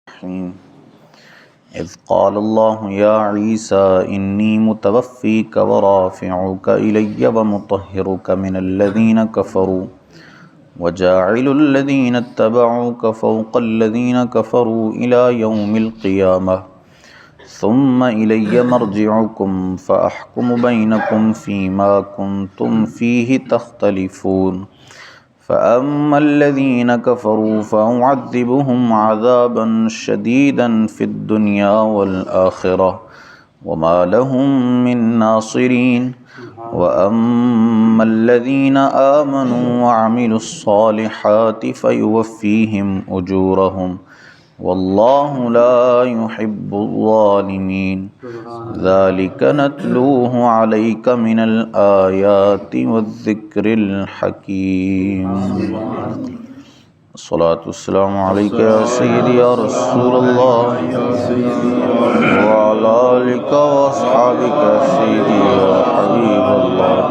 الرحيم إذ قال الله يا عيسى إني متوفيك ورافعك إلي ومطهرك من الذين كفروا وجاعل الذين اتبعوك فوق الذين كفروا إلى يوم القيامة ثم إلي مرجعكم فأحكم بينكم فيما كنتم فيه تختلفون فأما الذين كفروا فأعذبهم عذابا شديدا في الدنيا والآخرة وما لهم من ناصرين وأما الذين آمنوا وعملوا الصالحات فيوفيهم أجورهم والله لا يحب الظالمين ذلك نتلوه عليك من الآيات والذكر الحكيم الصلاة والسلام عليك يا سيدي يا رسول الله وعلى آلك وأصحابك يا سيدي يا حبيب الله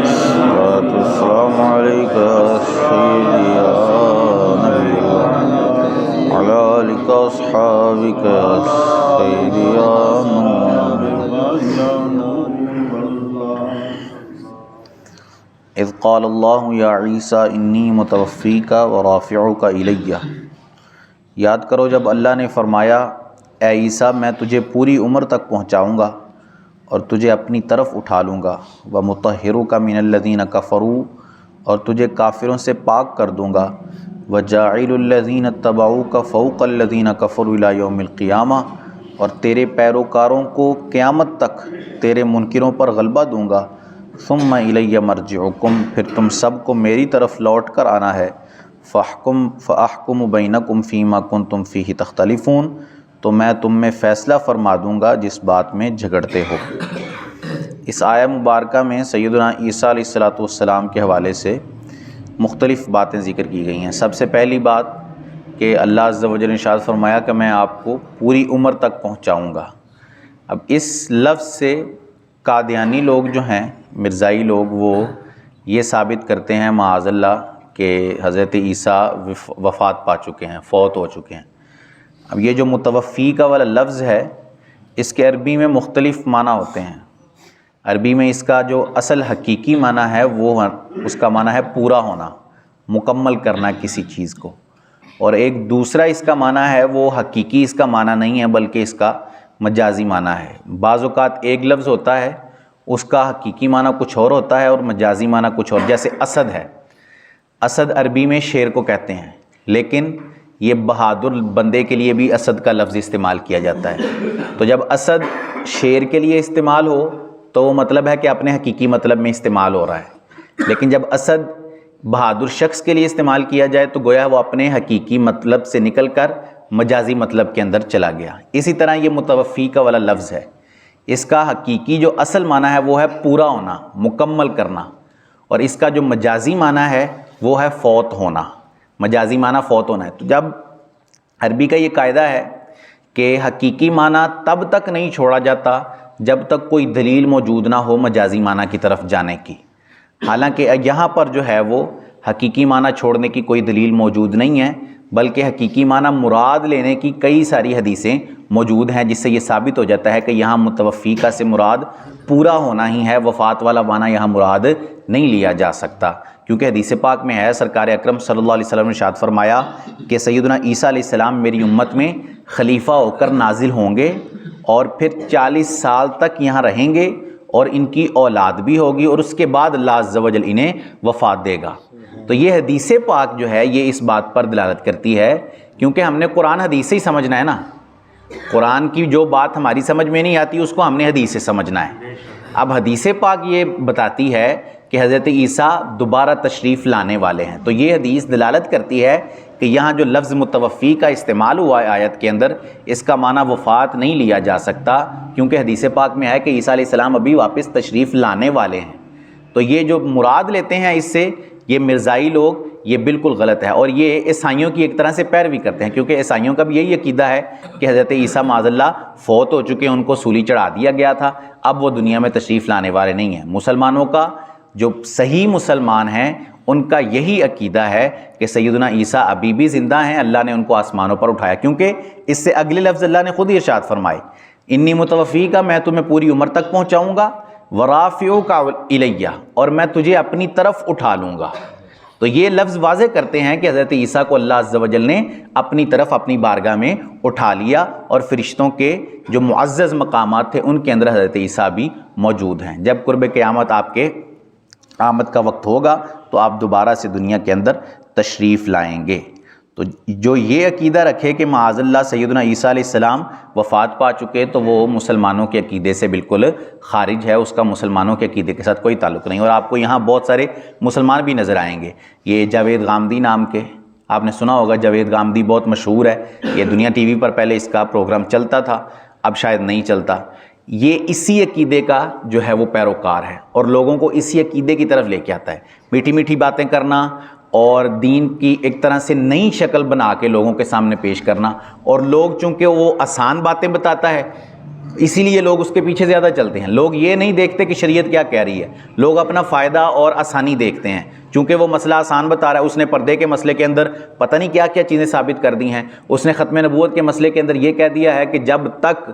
الصلاة والسلام عليك يا سيدي يا نبي الله وعلى آلك وأصحابك يا سيدي يا نور اذ قال اللہ یا عیسیٰ انی متوفیک ورافعک الی، یاد کرو جب اللہ نے فرمایا اے عیسیٰ میں تجھے پوری عمر تک پہنچاؤں گا اور تجھے اپنی طرف اٹھا لوں گا، ومطہرک من الذین کفروا، اور تجھے کافروں سے پاک کر دوں گا، وجاعل الذین اتبعوک فوق الذین کفروا الی یوم القیامہ، اور تیرے پیروکاروں کو قیامت تک تیرے منکروں پر غلبہ دوں گا، ثم الی مرجعکم، پھر تم سب کو میری طرف لوٹ کر آنا ہے، فاحکم بینکم فیما کنتم فیہ تختلفون، تو میں تم میں فیصلہ فرما دوں گا جس بات میں جھگڑتے ہو۔ اس آیہ مبارکہ میں سیدنا عیسیٰ علیہ السلام کے حوالے سے مختلف باتیں ذکر کی گئی ہیں۔ سب سے پہلی بات کہ اللہ عز و جل نے ارشاد فرمایا کہ میں آپ کو پوری عمر تک پہنچاؤں گا۔ اب اس لفظ سے قادیانی لوگ جو ہیں، مرزائی لوگ، وہ یہ ثابت کرتے ہیں معاذ اللہ کہ حضرت عیسیٰ وفات پا چکے ہیں، فوت ہو چکے ہیں۔ اب یہ جو متوفی کا والا لفظ ہے، اس کے عربی میں مختلف معنی ہوتے ہیں۔ عربی میں اس کا جو اصل حقیقی معنی ہے وہ اس کا معنی ہے پورا ہونا، مکمل کرنا کسی چیز کو، اور ایک دوسرا اس کا معنی ہے وہ حقیقی اس کا معنی نہیں ہے بلکہ اس کا مجازی معنی ہے۔ بعض اوقات ایک لفظ ہوتا ہے اس کا حقیقی معنی کچھ اور ہوتا ہے اور مجازی معنی کچھ اور، جیسے اسد ہے۔ اسد عربی میں شیر کو کہتے ہیں، لیکن یہ بہادر بندے کے لیے بھی اسد کا لفظ استعمال کیا جاتا ہے۔ تو جب اسد شیر کے لیے استعمال ہو تو وہ مطلب ہے کہ اپنے حقیقی مطلب میں استعمال ہو رہا ہے، لیکن جب اسد بہادر شخص کے لیے استعمال کیا جائے تو گویا وہ اپنے حقیقی مطلب سے نکل کر مجازی مطلب کے اندر چلا گیا۔ اسی طرح یہ متوفی کا والا لفظ ہے، اس کا حقیقی جو اصل معنی ہے وہ ہے پورا ہونا، مکمل کرنا، اور اس کا جو مجازی معنی ہے وہ ہے فوت ہونا۔ مجازی معنی فوت ہونا ہے۔ تو جب عربی کا یہ قاعدہ ہے کہ حقیقی معنی تب تک نہیں چھوڑا جاتا جب تک کوئی دلیل موجود نہ ہو مجازی معنی کی طرف جانے کی، حالانکہ یہاں پر جو ہے وہ حقیقی معنی چھوڑنے کی کوئی دلیل موجود نہیں ہے، بلکہ حقیقی معنی مراد لینے کی کئی ساری حدیثیں موجود ہیں، جس سے یہ ثابت ہو جاتا ہے کہ یہاں متوفی کا سے مراد پورا ہونا ہی ہے، وفات والا معنی یہاں مراد نہیں لیا جا سکتا، کیونکہ حدیث پاک میں ہے سرکار اکرم صلی اللہ علیہ وسلم نے ارشاد فرمایا کہ سیدنا عیسیٰ علیہ السلام میری امت میں خلیفہ ہو کر نازل ہوں گے اور پھر 40 سال تک یہاں رہیں گے اور ان کی اولاد بھی ہوگی، اور اس کے بعد اللہ عز و جل انہیں وفات دے گا۔ تو یہ حدیث پاک جو ہے یہ اس بات پر دلالت کرتی ہے، کیونکہ ہم نے قرآن حدیث سے ہی سمجھنا ہے نا، قرآن کی جو بات ہماری سمجھ میں نہیں آتی اس کو ہم نے حدیث سے سمجھنا ہے۔ اب حدیث پاک یہ بتاتی ہے کہ حضرت عیسیٰ دوبارہ تشریف لانے والے ہیں، تو یہ حدیث دلالت کرتی ہے کہ یہاں جو لفظ متوفی کا استعمال ہوا ہے آیت کے اندر، اس کا معنی وفات نہیں لیا جا سکتا، کیونکہ حدیث پاک میں ہے کہ عیسیٰ علیہ السلام ابھی واپس تشریف لانے والے ہیں۔ تو یہ جو مراد لیتے ہیں اس سے یہ مرزائی لوگ، یہ بالکل غلط ہے، اور یہ عیسائیوں کی ایک طرح سے پیروی کرتے ہیں، کیونکہ عیسائیوں کا بھی یہی عقیدہ ہے کہ حضرت عیسیٰ معاذ اللہ فوت ہو چکے ہیں، ان کو سولی چڑھا دیا گیا تھا، اب وہ دنیا میں تشریف لانے والے نہیں ہیں۔ مسلمانوں کا جو صحیح مسلمان ہیں ان کا یہی عقیدہ ہے کہ سیدنا عیسیٰ ابھی بھی زندہ ہیں، اللہ نے ان کو آسمانوں پر اٹھایا، کیونکہ اس سے اگلے لفظ اللہ نے خود ہی ارشاد فرمائے انی متوفی کا، میں تمہیں پوری عمر تک پہنچاؤں گا، ورافعوک الیہ، اور میں تجھے اپنی طرف اٹھا لوں گا۔ تو یہ لفظ واضح کرتے ہیں کہ حضرت عیسیٰ کو اللہ عز و جل نے اپنی طرف اپنی بارگاہ میں اٹھا لیا، اور فرشتوں کے جو معزز مقامات تھے ان کے اندر حضرت عیسیٰ بھی موجود ہیں۔ جب قرب قیامت آپ کے آمد کا وقت ہوگا تو آپ دوبارہ سے دنیا کے اندر تشریف لائیں گے۔ تو جو یہ عقیدہ رکھے کہ معاذ اللہ سیدنا عیسیٰ علیہ السلام وفات پا چکے تو وہ مسلمانوں کے عقیدے سے بالکل خارج ہے، اس کا مسلمانوں کے عقیدے کے ساتھ کوئی تعلق نہیں۔ اور آپ کو یہاں بہت سارے مسلمان بھی نظر آئیں گے، یہ جاوید غامدی نام کے، آپ نے سنا ہوگا، جاوید غامدی بہت مشہور ہے، یہ دنیا ٹی وی پر پہلے اس کا پروگرام چلتا تھا، اب شاید نہیں چلتا۔ یہ اسی عقیدے کا جو ہے وہ پیروکار ہے اور لوگوں کو اسی عقیدے کی طرف لے کے آتا ہے، میٹھی میٹھی باتیں کرنا اور دین کی ایک طرح سے نئی شکل بنا کے لوگوں کے سامنے پیش کرنا، اور لوگ چونکہ وہ آسان باتیں بتاتا ہے اسی لیے لوگ اس کے پیچھے زیادہ چلتے ہیں۔ لوگ یہ نہیں دیکھتے کہ شریعت کیا کہہ رہی ہے، لوگ اپنا فائدہ اور آسانی دیکھتے ہیں، چونکہ وہ مسئلہ آسان بتا رہا ہے۔ اس نے پردے کے مسئلے کے اندر پتہ نہیں کیا کیا چیزیں ثابت کر دی ہیں، اس نے ختم نبوت کے مسئلے کے اندر یہ کہہ دیا ہے کہ جب تک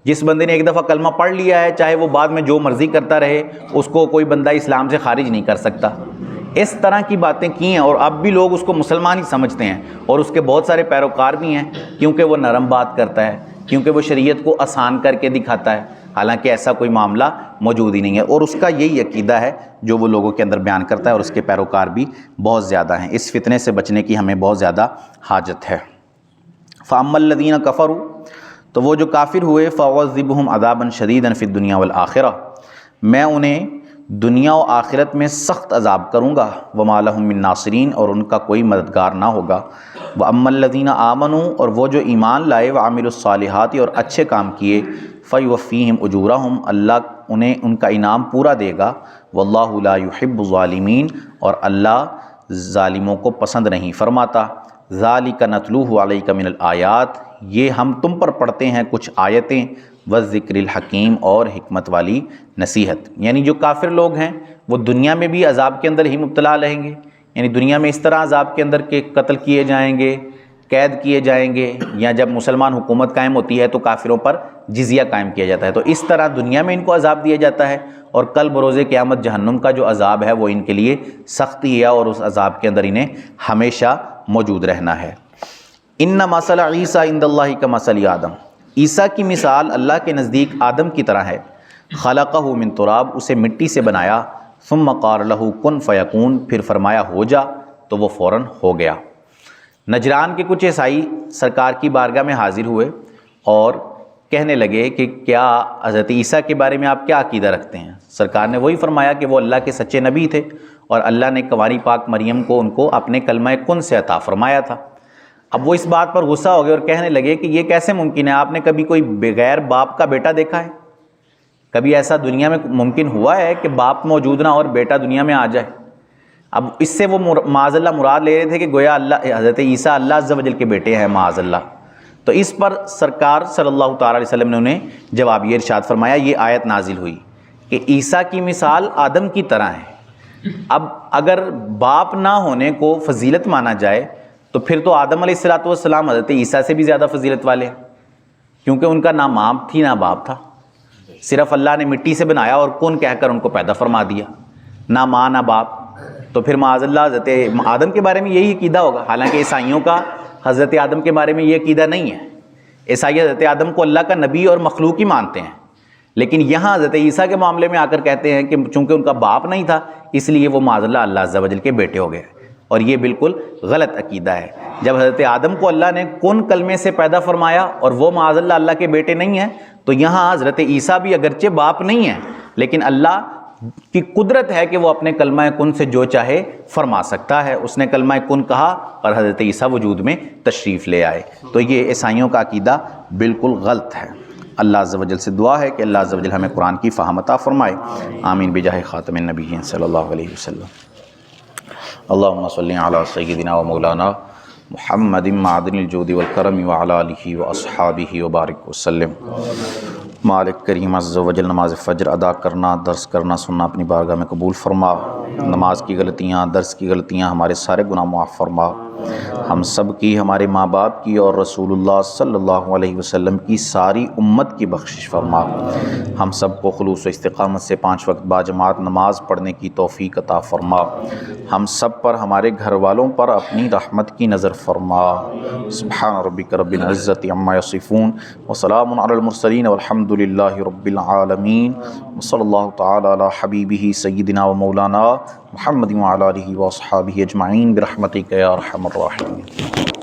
جس بندے نے ایک دفعہ کلمہ پڑھ لیا ہے چاہے وہ بعد میں جو مرضی کرتا رہے اس کو کوئی بندہ اسلام سے خارج نہیں کر سکتا۔ اس طرح کی باتیں کی ہیں اور اب بھی لوگ اس کو مسلمان ہی سمجھتے ہیں، اور اس کے بہت سارے پیروکار بھی ہیں، کیونکہ وہ نرم بات کرتا ہے، کیونکہ وہ شریعت کو آسان کر کے دکھاتا ہے، حالانکہ ایسا کوئی معاملہ موجود ہی نہیں ہے۔ اور اس کا یہی عقیدہ ہے جو وہ لوگوں کے اندر بیان کرتا ہے، اور اس کے پیروکار بھی بہت زیادہ ہیں۔ اس فتنے سے بچنے کی ہمیں بہت زیادہ حاجت ہے۔ فَأَمَّا الَّذِينَ كَفَرُوا، تو وہ جو کافر ہوئے، فَأُعَذِّبُهُمْ عَذَابًا شَدِيدًا فِي الدُّنْيَا وَالْآخِرَةِ، میں انہیں دنیا و آخرت میں سخت عذاب کروں گا، وَمَا لَهُم مِّن نَاصِرِينَ، اور ان کا کوئی مددگار نہ ہوگا۔ وَأَمَّا الَّذِينَ آمَنُوا، اور وہ جو ایمان لائے، وَعَمِلُوا الصَّالِحَاتِ، اور اچھے کام کیے، فَيُوَفِّيهِمْ أُجُورَهُمْ، اللہ انہیں ان کا انعام پورا دے گا، وَاللَّهُ لَا يُحِبُّ الظَّالِمِينَ، اور اللہ ظالموں کو پسند نہیں فرماتا۔ ذَلِكَ نَتْلُوهُ عَلَيْكَ مِنَ الْآيَاتِ، یہ ہم تم پر پڑھتے ہیں کچھ آیتیں، وَالذِّكْرِ الْحَكِيمِ، اور حکمت والی نصیحت۔ یعنی جو کافر لوگ ہیں وہ دنیا میں بھی عذاب کے اندر ہی مبتلا رہیں گے، یعنی دنیا میں اس طرح عذاب کے اندر کہ قتل کیے جائیں گے، قید کیے جائیں گے، یا جب مسلمان حکومت قائم ہوتی ہے تو کافروں پر جزیہ قائم کیا جاتا ہے، تو اس طرح دنیا میں ان کو عذاب دیا جاتا ہے، اور کل بروز قیامت جہنم کا جو عذاب ہے وہ ان کے لیے سخت ہی ہے، اور اس عذاب کے اندر انہیں ہمیشہ موجود رہنا ہے۔ ان مثل عیسیٰ عند اللہ کمثل آدم، عیسیٰ کی مثال اللہ کے نزدیک آدم کی طرح ہے۔ خلقہ من تراب، اسے مٹی سے بنایا، ثم قال له کن فیکون، پھر فرمایا ہو جا تو وہ فوراً ہو گیا۔ نجران کے کچھ عیسائی سرکار کی بارگاہ میں حاضر ہوئے اور کہنے لگے کہ کیا حضرت عیسیٰ کے بارے میں آپ کیا عقیدہ رکھتے ہیں؟ سرکار نے وہی فرمایا کہ وہ اللہ کے سچے نبی تھے، اور اللہ نے کنواری پاک مریم کو ان کو اپنے کلمہ کن سے عطا فرمایا تھا۔ اب وہ اس بات پر غصہ ہو گئے اور کہنے لگے کہ یہ کیسے ممکن ہے؟ آپ نے کبھی کوئی بغیر باپ کا بیٹا دیکھا ہے؟ کبھی ایسا دنیا میں ممکن ہوا ہے کہ باپ موجود نہ اور بیٹا دنیا میں آ جائے؟ اب اس سے وہ معاذ اللہ مراد لے رہے تھے کہ گویا اللہ حضرت عیسیٰ اللہ عز و جل کے بیٹے ہیں معاذ اللہ۔ تو اس پر سرکار صلی اللہ تعالیٰ علیہ وسلم نے انہیں جواب یہ ارشاد فرمایا، یہ آیت نازل ہوئی کہ عیسیٰ کی مثال آدم کی طرح ہے۔ اب اگر باپ نہ ہونے کو فضیلت مانا جائے تو پھر تو آدم علیہ السلام حضرت عیسیٰ سے بھی زیادہ فضیلت والے ہیں، کیونکہ ان کا نہ ماں تھی نہ باپ تھا، صرف اللہ نے مٹی سے بنایا اور کن کہہ کر ان کو پیدا فرما دیا، نہ ماں نہ باپ۔ تو پھر معاذ اللہ حضرت آدم کے بارے میں یہی عقیدہ ہوگا، حالانکہ عیسائیوں کا حضرت آدم کے بارے میں یہ عقیدہ نہیں ہے۔ عیسائی حضرت آدم کو اللہ کا نبی اور مخلوق ہی مانتے ہیں، لیکن یہاں حضرت عیسیٰ کے معاملے میں آ کر کہتے ہیں کہ چونکہ ان کا باپ نہیں تھا اس لیے وہ معاذ اللہ اللہ عز و جل کے بیٹے ہو گئے، اور یہ بالکل غلط عقیدہ ہے۔ جب حضرت آدم کو اللہ نے کن کلمے سے پیدا فرمایا اور وہ معاذ اللہ اللہ کے بیٹے نہیں ہیں، تو یہاں حضرت عیسیٰ بھی اگرچہ باپ نہیں ہیں لیکن اللہ کی قدرت ہے کہ وہ اپنے کلمہ کن سے جو چاہے فرما سکتا ہے۔ اس نے کلمہ کن کہا اور حضرت عیسیٰ وجود میں تشریف لے آئے۔ تو یہ عیسائیوں کا عقیدہ بالکل غلط ہے۔ اللہ عز و جل سے دعا ہے کہ اللہ عز و جل ہمیں قرآن کی فہم عطا فرمائے، آمین بجاہ خاتم النبیین صلی اللہ علیہ وسلم۔ اللہم صلی علی سیدنا و مولانا محمد معدن الجود والکرم وعلی آلہ واصحابہ وبارک وسلم۔ مالک کریم عز و جل نماز فجر ادا کرنا، درس کرنا، سننا اپنی بارگاہ میں قبول فرما۔ نماز کی غلطیاں، درس کی غلطیاں، ہمارے سارے گناہ معاف فرما۔ ہم سب کی، ہمارے ماں باپ کی اور رسول اللہ صلی اللہ علیہ وسلم کی ساری امت کی بخشش فرما۔ ہم سب کو خلوص و استقامت سے 5 وقت باجماعت نماز پڑھنے کی توفیق عطا فرما۔ ہم سب پر، ہمارے گھر والوں پر اپنی رحمت کی نظر فرما۔ سبحان ربک رب العزت عما یصفون وسلام علی المرسلین والحمد للہ رب العالمین، وصلی اللہ تعالی علی حبیبہ سیدنا و مولانا محمد وعلی آلہ واصحابہ اجمعین برحمتک یا ارحم الراحمین۔